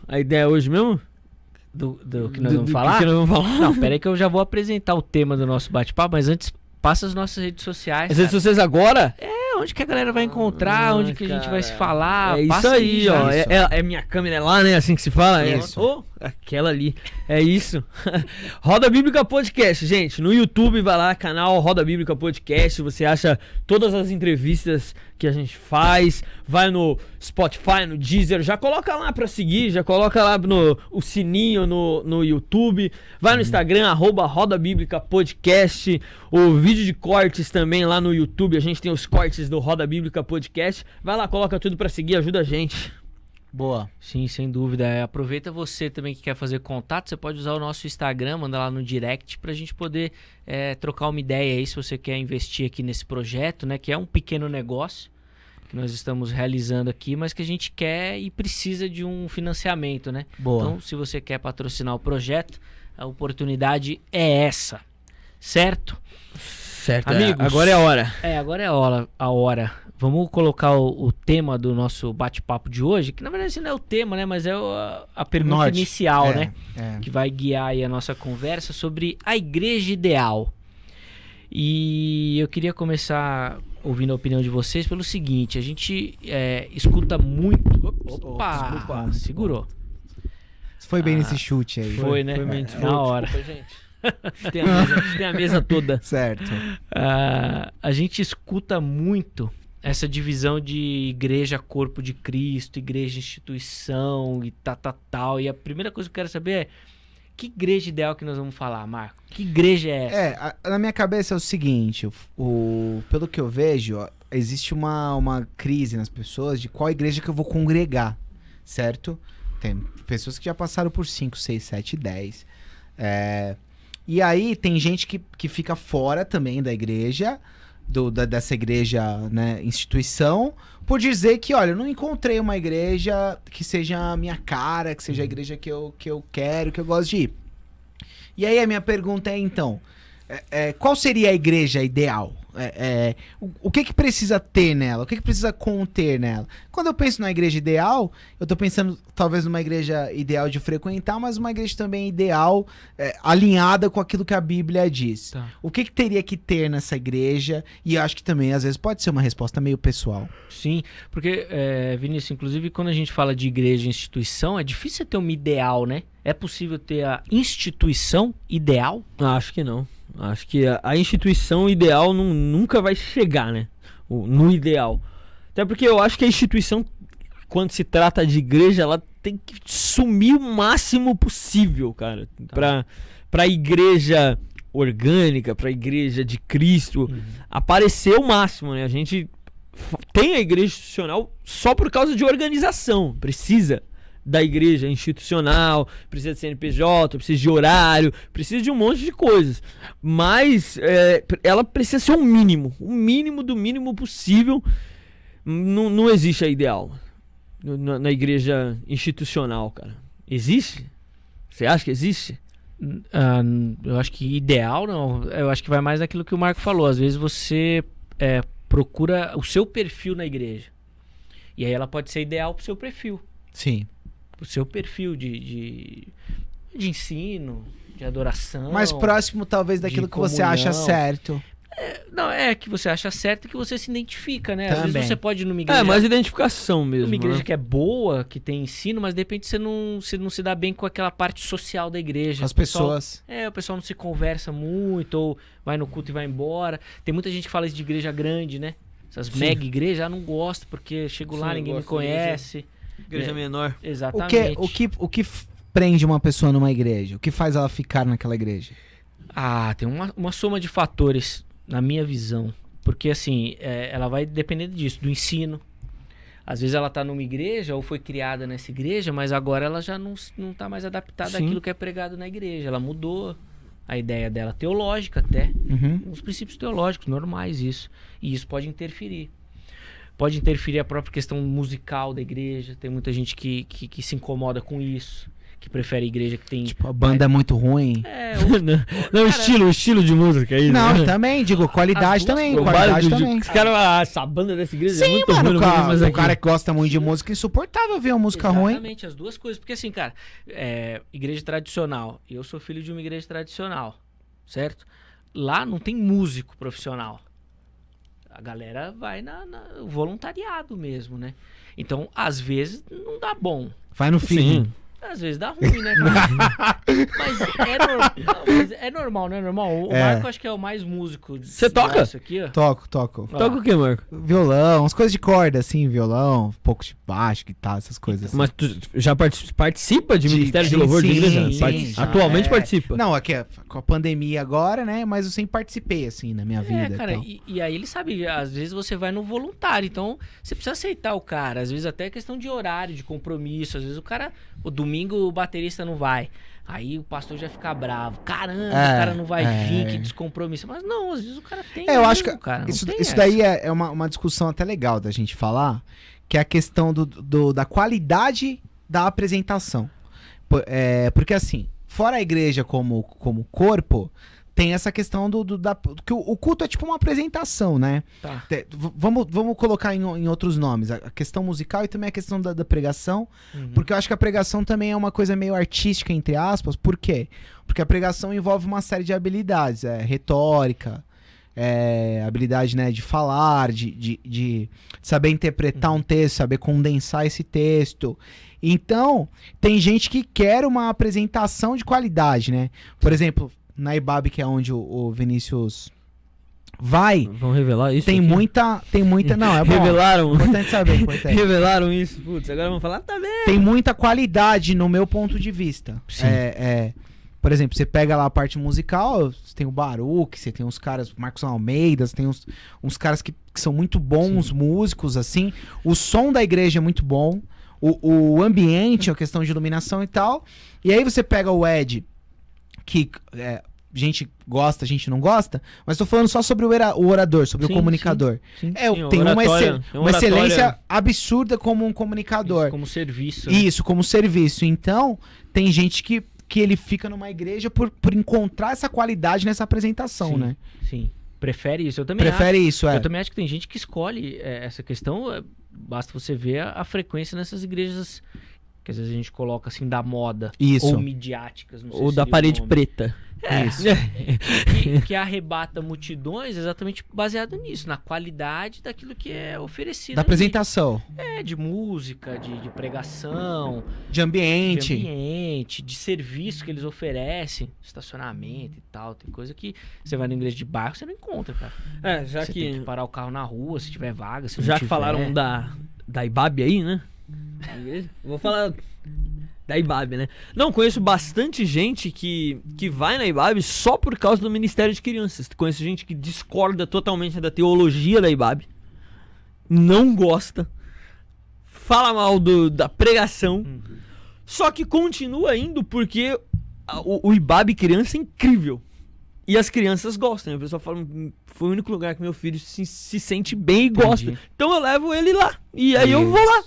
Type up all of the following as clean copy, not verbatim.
a ideia hoje mesmo? Do que nós vamos falar? Que nós vamos falar? Não, peraí que eu já vou apresentar o tema do nosso bate-papo, mas antes, passa as nossas redes sociais. As redes sociais agora? Onde que a galera vai encontrar, onde que a gente vai se falar. É isso aí, ó. É minha câmera lá, né? Assim que se fala. Isso. Aquela ali. É isso. Roda Bíblica Podcast, gente. No YouTube, vai lá, canal Roda Bíblica Podcast. Você acha todas as entrevistas que a gente faz. Vai no Spotify, no Deezer. Já coloca lá pra seguir. Já coloca lá o sininho no YouTube. Vai no Instagram, @Roda Bíblica Podcast. O vídeo de cortes também lá no YouTube. A gente tem os cortes do Roda Bíblica Podcast. Vai lá, coloca tudo pra seguir. Ajuda a gente. Boa. Sim, sem dúvida. Aproveita você também que quer fazer contato, você pode usar o nosso Instagram, mandar lá no direct pra gente poder trocar uma ideia aí se você quer investir aqui nesse projeto, né? Que é um pequeno negócio que nós estamos realizando aqui, mas que a gente quer e precisa de um financiamento, né? Boa. Então, se você quer patrocinar o projeto, a oportunidade é essa, certo? Certo, amigos. Agora é a hora. Agora é a hora. Vamos colocar o tema do nosso bate-papo de hoje, que na verdade não é o tema, né? Mas é a pergunta inicial, né? Que vai guiar aí a nossa conversa sobre a igreja ideal. E eu queria começar ouvindo a opinião de vocês pelo seguinte: a gente escuta muito... Opa, segurou. Foi bem nesse chute aí. Foi, né? Foi bem na hora. Desculpa, gente. Tem a mesa toda. Certo. A gente escuta muito essa divisão de igreja corpo de Cristo, igreja instituição e tal. E a primeira coisa que eu quero saber é: que igreja ideal que nós vamos falar, Marco? Que igreja é essa? Na minha cabeça é o seguinte, pelo que eu vejo, ó, existe uma crise nas pessoas de qual igreja que eu vou congregar, certo? Tem pessoas que já passaram por 5, 6, 7, 10. E aí tem gente que fica fora também da igreja, dessa igreja, né, instituição, por dizer que, olha, eu não encontrei uma igreja que seja a minha cara, que seja a igreja que eu quero, que eu gosto de ir. E aí a minha pergunta é, então, qual seria a igreja ideal? O que precisa ter nela? O que precisa conter nela? Quando eu penso na igreja ideal, eu tô pensando talvez numa igreja ideal de frequentar, mas uma igreja também ideal, alinhada com aquilo que a Bíblia diz. Tá. O que teria que ter nessa igreja? E eu acho que também, às vezes, pode ser uma resposta meio pessoal. Sim, porque, Vinícius, inclusive, quando a gente fala de igreja e instituição, é difícil ter uma ideal, né? É possível ter a instituição ideal? Acho que não. Acho que a instituição ideal nunca vai chegar, né? No ideal. Até porque eu acho que a instituição, quando se trata de igreja, ela tem que sumir o máximo possível, cara. Pra igreja orgânica, pra igreja de Cristo, aparecer o máximo, né? A gente tem a igreja institucional só por causa de organização. Precisa da igreja institucional, precisa de CNPJ, precisa de horário, precisa de um monte de coisas. Mas ela precisa ser o mínimo do mínimo possível. Não existe a ideal na igreja institucional, cara. Existe? Você acha que existe? Eu acho que ideal não. Eu acho que vai mais naquilo que o Marco falou. Às vezes você procura o seu perfil na igreja. E aí ela pode ser ideal pro seu perfil. Sim. O seu perfil de ensino, de adoração. Mais próximo, talvez, daquilo que você acha certo. Não, que você acha certo e que você se identifica, né? Também. Às vezes você pode ir numa igreja... mais identificação mesmo. Uma igreja né? que é boa, que tem ensino, mas de repente você não se dá bem com aquela parte social da igreja. As pessoas. O pessoal não se conversa muito, ou vai no culto e vai embora. Tem muita gente que fala isso de igreja grande, né? Essas mega igrejas, não gosto, porque chego lá, ninguém me conhece. Igreja menor. Exatamente. O que prende uma pessoa numa igreja? O que faz ela ficar naquela igreja? Tem uma soma de fatores, na minha visão. Porque, assim, ela vai depender disso, do ensino. Às vezes ela tá numa igreja, ou foi criada nessa igreja, mas agora ela já não tá mais adaptada àquilo que é pregado na igreja. Ela mudou a ideia dela, teológica até. Os princípios teológicos, normais isso. E isso pode interferir. Pode interferir a própria questão musical da igreja. Tem muita gente que se incomoda com isso. que prefere igreja que tem... Tipo, a banda é muito ruim. Não, o estilo de música aí. Não, né? também, digo, qualidade também. O Qualidade bar do- também. Os caras, essa banda dessa igreja é Sim, muito mano, ruim, não vou ver mais o aqui. cara que gosta muito de música, é insuportável ver uma música ruim. Exatamente, as duas coisas. Porque assim, cara, igreja tradicional. Eu sou filho de uma igreja tradicional, certo? Lá não tem músico profissional. A galera vai no voluntariado mesmo, né? Então, às vezes, não dá bom. Vai no feeling. Sim. Às vezes dá ruim, né, cara? mas é normal, não é normal? O Marco acho que é o mais músico. Você toca? Isso aqui, ó. Toco. Toca o que, Marco? Violão, umas coisas de corda, assim, violão, um pouco de baixo, guitarra, essas coisas assim. Mas tu já participa de Ministério de sim, Louvor de sim, igreja? sim, já. Atualmente participa. Não, aqui é com a pandemia agora, né? Mas eu sempre participei, assim, na minha vida. Cara, então. e aí ele sabe, às vezes você vai no voluntário, então você precisa aceitar o cara, às vezes até questão de horário, de compromisso, às vezes o domingo o baterista não vai, aí o pastor já fica bravo, caramba, o cara não vai vir, que descompromisso, mas não, às vezes o cara tem eu acho que cara, isso daí é uma discussão até legal da gente falar, que é a questão da qualidade da apresentação. Porque assim, fora a igreja como corpo, tem essa questão que o culto é tipo uma apresentação, né? Tá. Vamos colocar em outros nomes, a questão musical e também a questão da pregação, porque eu acho que a pregação também é uma coisa meio artística, entre aspas. Por quê? Porque a pregação envolve uma série de habilidades, retórica, habilidade, né, de falar, de saber interpretar um texto, saber condensar esse texto. Então, tem gente que quer uma apresentação de qualidade, né? Por exemplo, na IBAB, que é onde o Vinícius vai, Vão revelar isso? tem aqui? muita, não, é bom. Revelaram. Importante saber, importante. Revelaram isso. Putz, agora vamos falar, tá vendo? Tem muita qualidade no meu ponto de vista. Sim. Por exemplo, você pega lá a parte musical, você tem o Baruch, você tem uns caras, Marcos Almeida, você tem uns caras que são muito bons músicos, assim. O som da igreja é muito bom. O ambiente, a questão de iluminação e tal. E aí você pega o Ed, que gente gosta, gente não gosta, mas tô falando só sobre o orador, sobre o comunicador. Sim, Tem uma oratória, excelência absurda como um comunicador. Isso, como serviço. Né? Isso, como serviço. Então, tem gente que ele fica numa igreja por encontrar essa qualidade nessa apresentação, Sim, né? Sim. Prefere isso. Eu também Prefere isso, Eu também acho que tem gente que escolhe essa questão. Basta você ver a frequência nessas igrejas que às vezes a gente coloca assim da moda. Isso. Ou midiáticas. Não sei Ou se da seria o parede nome. preta. Isso. Que arrebata multidões exatamente baseado nisso, na qualidade daquilo que é oferecido. Da ali. apresentação. De música, de pregação, De ambiente. de ambiente, de serviço que eles oferecem, estacionamento e tal. Tem coisa que você vai na igreja de bairro, você não encontra, cara. Já Você tem que parar o carro na rua, se tiver vaga, se Já não que tiver. falaram da IBAB aí, né? Vou falar da IBAB, né? Não, conheço bastante gente que vai na IBAB só por causa do Ministério de Crianças. Conheço gente que discorda totalmente da teologia da IBAB, não gosta, fala mal da pregação, só que continua indo porque o IBAB criança é incrível. E as crianças gostam, né? O pessoal fala, foi o único lugar que meu filho se sente bem e gosta. Então eu levo ele lá. E aí eu vou lá.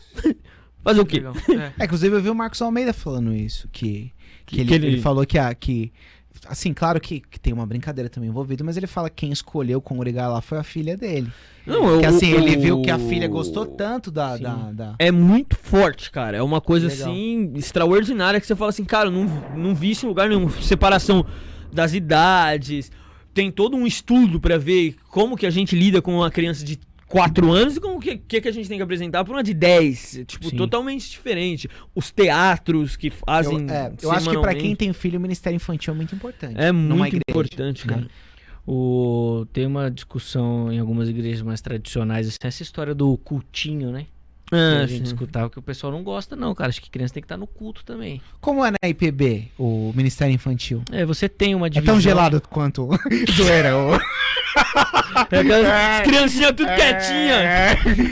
Fazer o quê? Legal. Inclusive eu vi o Marcos Almeida falando isso, que ele falou que assim, claro que tem uma brincadeira também envolvida, mas ele fala que quem escolheu congregar lá foi a filha dele. Não, que assim, ele viu que a filha gostou tanto da... É muito forte, cara. É uma coisa Legal. assim, extraordinária, que você fala assim, cara, eu não vi isso em lugar nenhum. Separação das idades. Tem todo um estudo pra ver como que a gente lida com uma criança de 4 anos e como que a gente tem que apresentar pra uma de 10. Tipo, Sim. totalmente diferente. Os teatros que fazem. Eu acho que pra quem tem filho, o Ministério Infantil é muito importante. É numa muito igreja, importante, né? cara. Tem uma discussão em algumas igrejas mais tradicionais, assim, essa história do cultinho, né? Que a gente escutava que o pessoal não gosta, não, cara. Acho que criança tem que estar no culto também. Como é na IPB, o Ministério Infantil? Você tem uma É divisão. tão gelado quanto zoeira. Aquelas criancinhas tudo quietinha.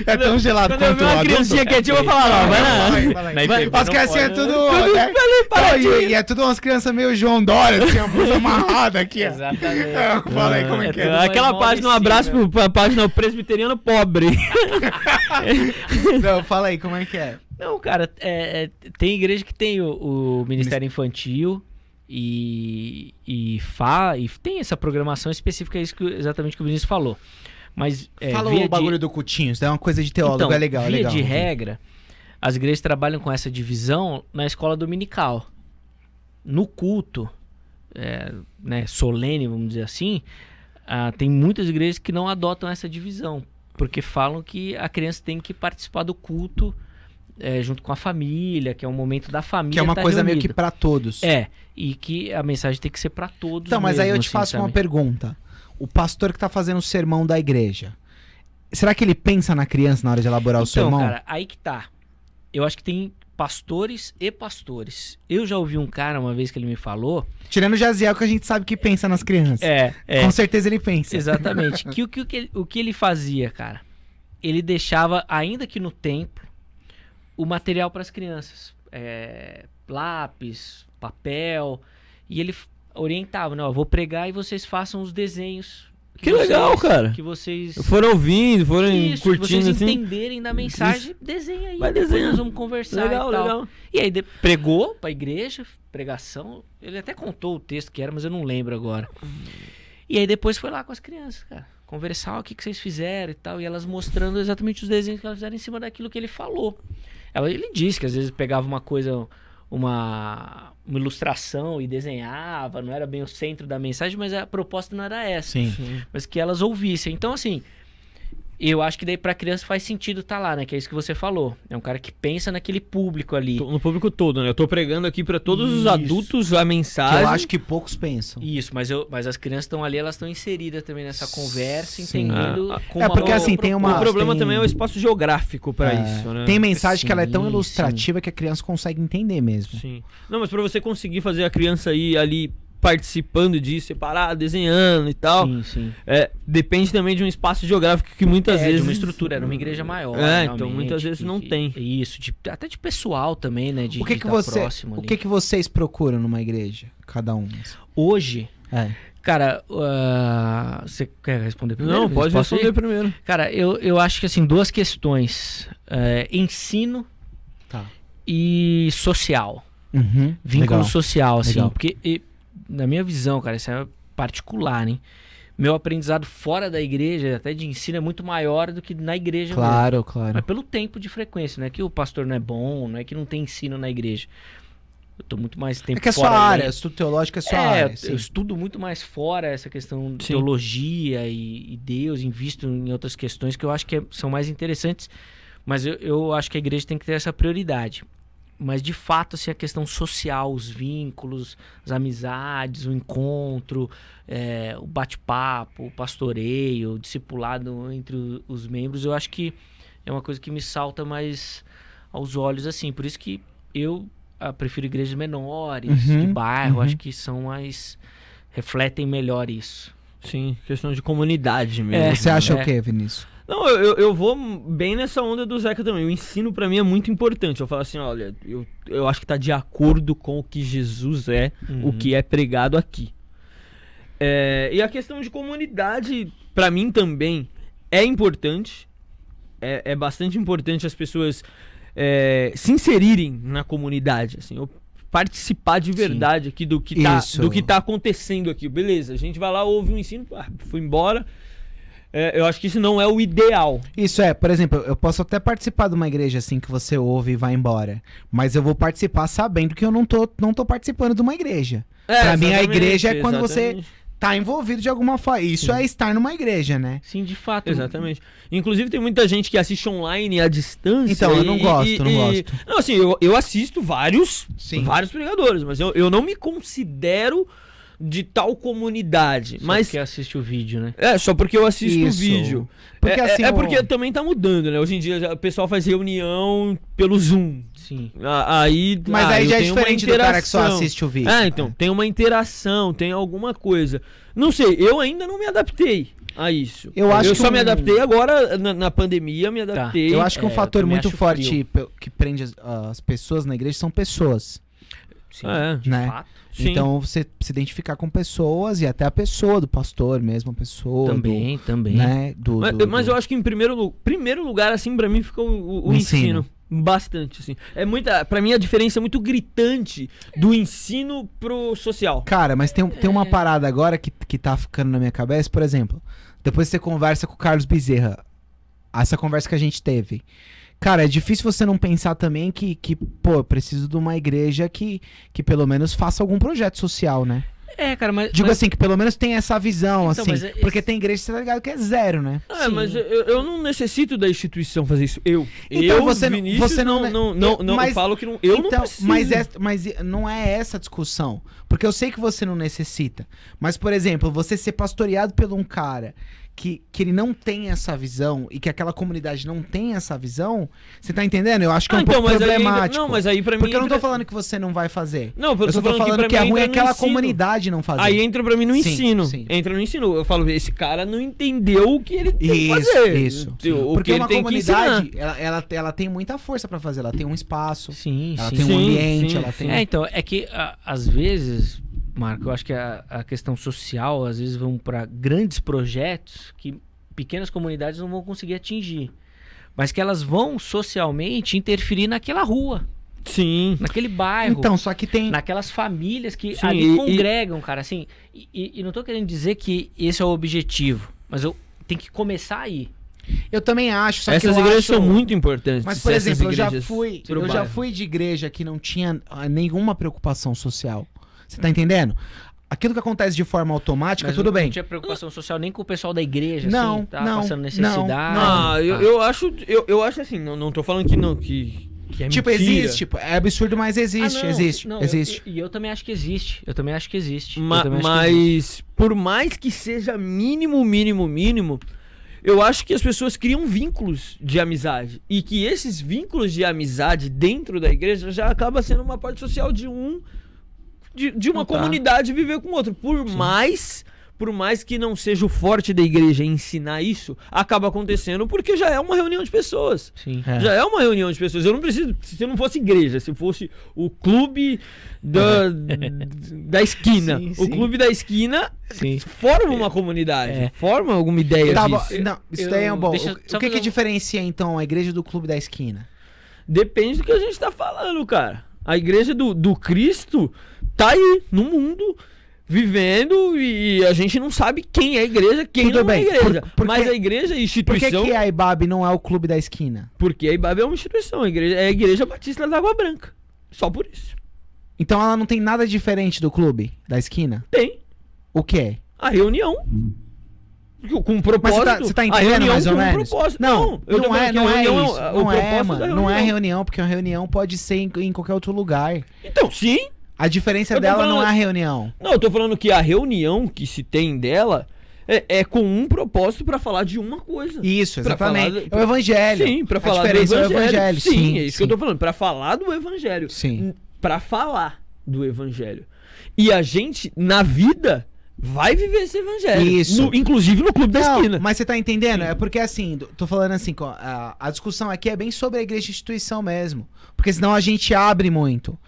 É tão gelado Quando eu quanto ver uma criancinha quietinha, eu vou falar, ó, vai lá. Na IPB As não criancinhas pode, tudo... né? E é tudo umas crianças meio João Dória, assim, a blusa amarrada aqui. Ó. Exatamente. Fala aí como é que tudo é. mais Aquela mal página, um descido, abraço né? pra página Presbiteriano Pobre. Não, fala aí como é que é. Não, cara, tem igreja que tem o Ministério Infantil e tem essa programação específica, isso exatamente que o Vinícius falou. Mas, Fala o bagulho do cultinho, isso é uma coisa de teólogo, então, é legal. Via legal. de regra, as igrejas trabalham com essa divisão na escola dominical. No culto, né, solene, vamos dizer assim, tem muitas igrejas que não adotam essa divisão, porque falam que a criança tem que participar do culto junto com a família, que é um momento da família. Que é uma coisa reunida. meio que pra todos. E que a mensagem tem que ser pra todos. Então, mas aí eu mesmo, te assim, faço uma sabe? pergunta. O pastor que tá fazendo o sermão da igreja, será que ele pensa na criança na hora de elaborar o Então, sermão? cara, aí que tá. Eu acho que tem pastores e pastores. Eu já ouvi um cara uma vez que ele me falou... Tirando o Jaziel, que a gente sabe que pensa nas crianças. Com certeza ele pensa. Exatamente. O que ele fazia, cara? Ele deixava, ainda que no templo, o material para as crianças. Lápis, papel. E ele orientava, né? Ó, vou pregar e vocês façam os desenhos. Que legal, cara. Que vocês... Foram ouvindo, foram Isso, curtindo, que vocês assim. entenderem da mensagem, desenha aí. Vai depois desenhando. nós vamos conversar Legal, e tal. legal. E aí pregou pra igreja, pregação. Ele até contou o texto que era, mas eu não lembro agora. E aí depois foi lá com as crianças, cara. Conversar o que vocês fizeram e tal. E elas mostrando exatamente os desenhos que elas fizeram em cima daquilo que ele falou. Ele disse que às vezes pegava uma coisa... Uma ilustração e desenhava, não era bem o centro da mensagem, mas a proposta não era essa. Sim. Mas que elas ouvissem. Então, assim, eu acho que daí pra criança faz sentido estar lá, né? Que é isso que você falou. É um cara que pensa naquele público ali. No público todo, né? Eu tô pregando aqui pra todos os Isso. adultos a Que mensagem. eu acho que poucos pensam. Isso, mas as crianças estão ali, elas estão inseridas também nessa conversa, entendendo como É, porque a assim, tem uma... O problema tem- também é o espaço geográfico pra isso, né? Tem mensagem que ela é tão Sim, ilustrativa que a criança consegue entender mesmo. Sim. Não, mas pra você conseguir fazer a criança ir ali participando disso, separado, desenhando e tal, Sim. depende também de um espaço geográfico que muitas vezes... de uma estrutura, era uma igreja maior. então realmente, muitas vezes não tem. Isso, até de pessoal também, né? De O que de que tá você, próximo o ali. que que vocês procuram numa igreja, cada um? Hoje, É. cara, você quer responder primeiro? Não, pode Posso ir? responder primeiro. Cara, eu acho que assim, duas questões. Ensino Tá. e social. Uhum. Vínculo Legal. social, assim. Legal. Porque, na minha visão, cara, isso é particular, hein? Meu aprendizado fora da igreja, até de ensino, é muito maior do que na igreja mesmo. Claro, claro. Mas pelo tempo de frequência, não é que o pastor não é bom, não é que não tem ensino na igreja. Eu tô muito mais tempo É que é fora. sua área, né? estudo teológico é sua área. sim. Eu estudo muito mais fora essa questão de Sim. teologia e Deus, invisto em outras questões que eu acho que são mais interessantes, mas eu acho que a igreja tem que ter essa prioridade. Mas de fato, assim, a questão social, os vínculos, as amizades, o encontro, o bate-papo, o pastoreio, o discipulado entre os membros, eu acho que é uma coisa que me salta mais aos olhos, assim. Por isso que eu prefiro igrejas menores, Uhum, de bairro, uhum. acho que são mais... refletem melhor isso. Sim, questão de comunidade mesmo. Você acha É. o quê, Vinícius? Não, eu vou bem nessa onda do Zeca também. O ensino pra mim é muito importante. Eu falo assim, olha, eu acho que tá de acordo com o que Jesus é, o que é pregado aqui. E a questão de comunidade, pra mim também, é importante. É bastante importante as pessoas se inserirem na comunidade, assim, participar de verdade aqui do que tá acontecendo aqui. Beleza, a gente vai lá, ouve um ensino, fui embora. Eu acho que isso não é o ideal. Isso por exemplo, eu posso até participar de uma igreja assim que você ouve e vai embora. Mas eu vou participar sabendo que eu não tô participando de uma igreja. Pra mim, a igreja é quando você tá envolvido de alguma forma. Isso é estar numa igreja, né? Sim, de fato. Exatamente. Inclusive tem muita gente que assiste online à distância. Então, eu não gosto. Não, assim, eu assisto vários pregadores, mas eu não me considero de tal comunidade. Mas porque assiste o vídeo, né? só porque eu assisto o Isso. vídeo. Porque, assim, porque também tá mudando, né? Hoje em dia o pessoal faz reunião pelo Zoom. Sim. Aí Mas já é eu tenho uma diferente do cara que só interação. assiste o vídeo. Então, tem uma interação, tem alguma coisa. Não sei, eu ainda não me adaptei a isso. Eu acho que só me adaptei agora, na pandemia, me adaptei. Eu acho que um fator também muito acho forte que prende as pessoas na igreja são pessoas. Sim, de né? fato. Sim. Então, você se identificar com pessoas e até a pessoa do pastor mesmo, a pessoa Também. né? Mas eu acho que em primeiro lugar, assim, pra mim fica o ensino. Bastante, assim. Pra mim a diferença é muito gritante do ensino pro social. Cara, mas tem uma parada agora que tá ficando na minha cabeça, por exemplo, depois você conversa com o Carlos Bezerra, essa conversa que a gente teve. Cara, é difícil você não pensar também que pô, eu preciso de uma igreja que pelo menos faça algum projeto social, né? Cara, mas... Digo assim, que pelo menos tem essa visão, Então, assim, mas porque tem igreja, você tá ligado, que é zero, né? Mas eu não necessito da instituição fazer isso. Então você Vinícius, não, eu falo que não, eu não preciso. Mas não é essa a discussão. Porque eu sei que você não necessita. Mas, por exemplo, você ser pastoreado por um cara que ele não tem essa visão e que aquela comunidade não tem essa visão, você tá entendendo? Eu acho que é um pouco problemático. Mas aí pra mim... Porque eu não tô falando que você não vai fazer. Não, eu só tô falando que é ruim aquela comunidade não fazer. Aí entra pra mim no Sim, ensino. sim. Entra no ensino. Eu falo, esse cara não entendeu o que ele tem que fazer. Isso. Porque uma ele tem comunidade, que ensinar. ela tem muita força pra fazer. Ela tem um espaço, ela sim. tem um ambiente, sim, ela tem... Então, é que às vezes, Marco, eu acho que a questão social, às vezes vão pra grandes projetos que pequenas comunidades não vão conseguir atingir. Mas que elas vão socialmente interferir naquela rua, Sim. naquele bairro, Então, só que tem... naquelas famílias que Sim, ali congregam, cara, assim. E não tô querendo dizer que esse é o objetivo, mas tem que começar aí. Eu também acho, só que Essas eu igrejas acho... são muito importantes. Mas, por essas exemplo, eu já igrejas pro já bairro. fui de igreja que não tinha nenhuma preocupação social. Você tá entendendo? Aquilo que acontece de forma automática, Mas tudo bem. Não tinha preocupação social nem com o pessoal da igreja, Não, assim, tá não, passando não, necessidade. Ah, eu acho assim, não tô falando que não, que é Tipo, mentira. existe, tipo, é absurdo, mas existe, não, existe, não, existe. E eu também acho que existe. Eu também acho que existe. Mas por mais que seja mínimo, eu acho que as pessoas criam vínculos de amizade. E que esses vínculos de amizade dentro da igreja já acaba sendo uma parte social de uma comunidade viver com o outro. Por mais que não seja o forte da igreja ensinar isso, acaba acontecendo porque já é uma reunião de pessoas. Sim. Já é uma reunião de pessoas. Eu não preciso, se eu não fosse igreja, se fosse o clube da esquina. Sim, o sim. clube da esquina Sim. forma uma comunidade, forma alguma ideia Tá bom, disso. não, isso daí é bom. deixa eu O só que fazer diferencia, então, a igreja do clube da esquina? Depende do que a gente tá falando, cara. A igreja do Cristo tá aí, no mundo, vivendo, e a gente não sabe quem é a igreja, quem Tudo não bem, é a igreja. porque- Mas a igreja é a Por instituição... que a IBAB não é o clube da esquina? Porque a IBAB é uma instituição, é a Igreja Batista da Água Branca. Só por isso. Então ela não tem nada diferente do clube da esquina? Tem O que? a reunião. Com um propósito. Mas você tá a entendendo reunião mais ou com um menos? propósito. Não, eu tô não é, falando que a não é reunião isso. o Não é, propósito mano. da Não é reunião. reunião, porque a reunião pode ser em qualquer outro lugar. Então, sim. A diferença Eu tô dela não falando- é a reunião. Não, eu tô falando que a reunião que se tem dela é com um propósito pra falar de uma coisa. Isso, Pra exatamente. falar É o evangelho. Sim, pra A falar do diferença evangelho. é o evangelho. Sim, é isso que eu sim. tô falando. Pra falar do evangelho. Sim. Pra falar do evangelho. E a gente, na vida, vai viver esse evangelho. Isso. Inclusive no clube da Não, esquina. mas você tá entendendo? É porque assim, tô falando assim, a discussão aqui é bem sobre a igreja instituição mesmo. Porque senão a gente abre muito.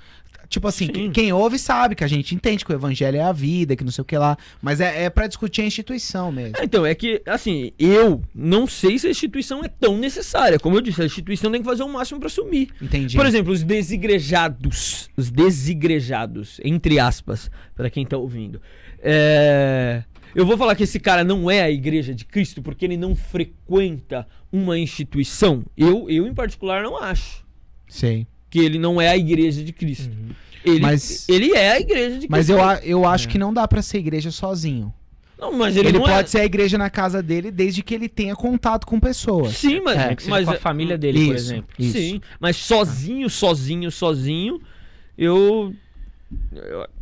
Tipo assim, Sim. quem ouve sabe que a gente entende que o evangelho é a vida, que não sei o que lá. Mas é pra discutir a instituição mesmo. Então, é que, assim, eu não sei se a instituição é tão necessária. Como eu disse, a instituição tem que fazer o máximo pra assumir. Entendi. Por exemplo, os desigrejados, entre aspas, pra quem tá ouvindo. Eu vou falar que esse cara não é a igreja de Cristo porque ele não frequenta uma instituição. Eu em particular, não acho Sei. que ele não é a igreja de Cristo. Ele é a igreja de Cristo. Mas eu acho que não dá pra ser igreja sozinho. Não, mas ele Ele não pode é... ser a igreja na casa dele desde que ele tenha contato com pessoas. Sim, mas... É, que seja com a família dele, por Isso. exemplo. Isso. Sim, mas sozinho, eu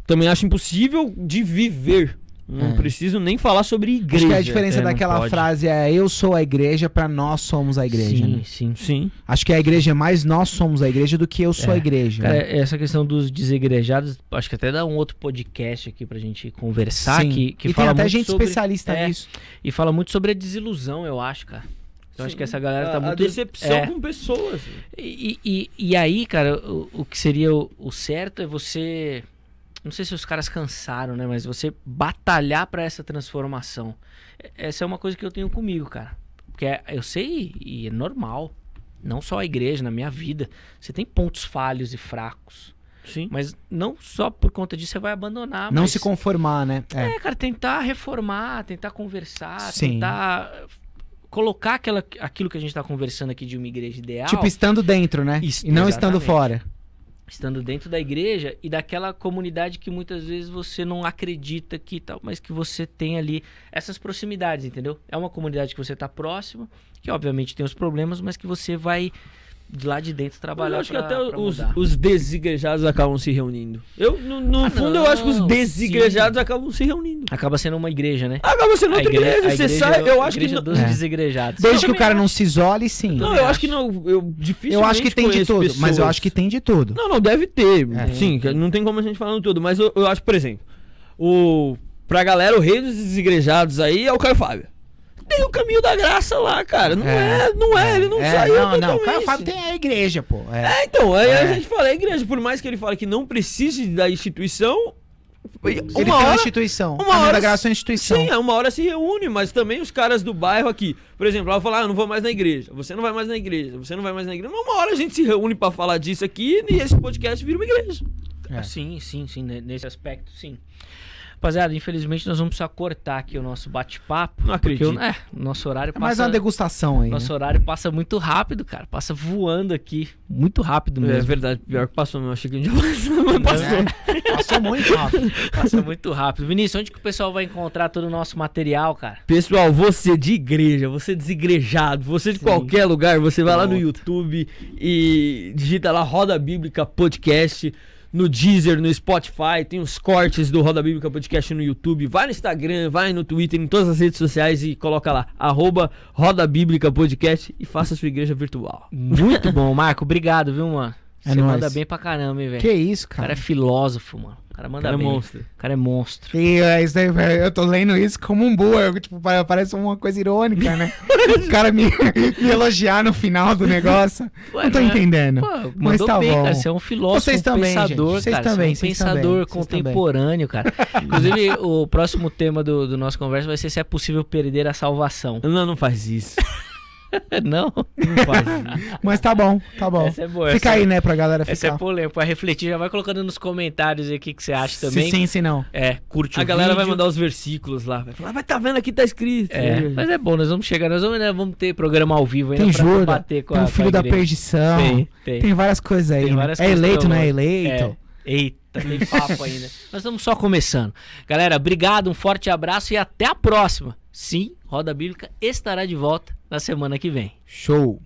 também acho impossível de viver. Não preciso nem falar sobre igreja. Acho que a diferença não daquela pode. frase é eu sou a igreja pra nós somos a igreja, Sim, né? sim. Sim. Acho que a igreja é mais nós somos a igreja do que eu sou a igreja. Cara, né? essa questão dos desigrejados, acho que até dá um outro podcast aqui pra gente conversar, Sim. que E tem fala até muito gente sobre, especialista nisso. E fala muito sobre a desilusão, eu acho, cara. Eu acho que essa galera tá a muito... decepção com pessoas. E aí, cara, o que seria o certo é você... Não sei se os caras cansaram, né? Mas você batalhar pra essa transformação. Essa é uma coisa que eu tenho comigo, cara. Porque eu sei e é normal. Não só a igreja, na minha vida. Você tem pontos falhos e fracos. Sim. Mas não só por conta disso você vai abandonar. Não mas... se conformar, né? cara, tentar reformar, tentar conversar, Sim. tentar colocar aquilo que a gente tá conversando aqui de uma igreja ideal. Tipo, estando dentro, né? Isso, e não estando exatamente. fora. Estando dentro da igreja e daquela comunidade que muitas vezes você não acredita que tal, mas que você tem ali essas proximidades, entendeu? É uma comunidade que você tá próximo, que obviamente tem os problemas, mas que você vai de lá de dentro Mas trabalhar eu acho que pra até mudar. os desigrejados acabam se reunindo. Eu, no fundo, eu acho que os não, desigrejados acabam se reunindo. Acaba sendo uma igreja, né? Acaba sendo outra igreja, você sai, eu acho que... igreja dos desigrejados. Desde que o também cara não se isole, sim. Não, eu acho que não, eu dificilmente Eu acho que tem de conheço tudo, mas eu pessoas- acho que tem de tudo. Não, deve ter, É. sim, não tem como a gente falar no todo, mas eu acho, por exemplo, pra galera, o rei dos desigrejados aí é o Caio Fábio. Tem o caminho da graça lá, cara, ele não saiu Não, o totalmente. cara fala tem a igreja, pô. Então, aí É. a gente fala, a igreja, por mais que ele fale que não precise da instituição, Ele uma tem uma hora... instituição. uma Caminho hora- da graça é uma instituição. Sim, uma hora se reúne, mas também os caras do bairro aqui. Por exemplo, ela fala, eu não vou mais na igreja. Você não vai mais na igreja. Você não vai mais na igreja. Mas uma hora a gente se reúne pra falar disso aqui e esse podcast vira uma igreja. É. Sim, nesse aspecto, sim. Rapaziada, infelizmente nós vamos precisar cortar aqui o nosso bate-papo. Não acredito. Porque nosso horário É mais passa... uma degustação aí, Nosso né? horário passa muito rápido, cara. Passa voando aqui. Muito rápido É mesmo. verdade, pior que passou, eu achei que a gente ia passar, mas passou. Passou muito rápido. Passa muito rápido. Vinícius, onde que o pessoal vai encontrar todo o nosso material, cara? Pessoal, você de igreja, você desigrejado, você de Sim. qualquer lugar, você vai lá no Pronto. YouTube e digita lá Roda Bíblica Podcast, no Deezer, no Spotify, tem os cortes do Roda Bíblica Podcast no YouTube, vai no Instagram, vai no Twitter, em todas as redes sociais e coloca lá, @Roda Bíblica Podcast e faça a sua igreja virtual. Muito bom, Marco. Obrigado, viu, mano? É Você nóis. manda bem pra caramba, hein, velho? Que isso, O cara cara. é filósofo, mano. O cara manda Cara, é bem. monstro. O cara é monstro. E isso aí, velho, eu tô lendo isso como um burro, tipo, parece uma coisa irônica, né? O cara me elogiar no final do negócio. Ué, Não tô não é- entendendo. Pô, Mas mandou tá bem, bom. cara. Você é um filósofo, Vocês também, pensador, gente. Vocês cara. também, Você é um vocês também, pensador vocês contemporâneo, cara. Inclusive, o próximo tema do nosso conversa vai ser se é possível perder a salvação. Não faz isso. Não? Não faz isso. Mas tá bom, tá bom. Essa é boa. Fica essa aí, né, pra galera Essa é ficar. polêmica. Pra refletir, já vai colocando nos comentários aí o que você acha também. Se sim, se não. Curte A o galera vai vídeo. mandar os versículos lá, vai falar, vai tá vendo aqui, tá escrito. Mas é bom, nós vamos chegar, né, vamos ter programa ao vivo ainda Tem pra Judas, bater com tem a o filho com a da igreja. perdição. Tem. Várias coisas aí. Tem né? várias É coisas eleito, pra não é nós. eleito? Eita, tem papo ainda. Nós estamos só começando. Galera, obrigado, um forte abraço e até a próxima. Sim, Roda Bíblica estará de volta na semana que vem. Show.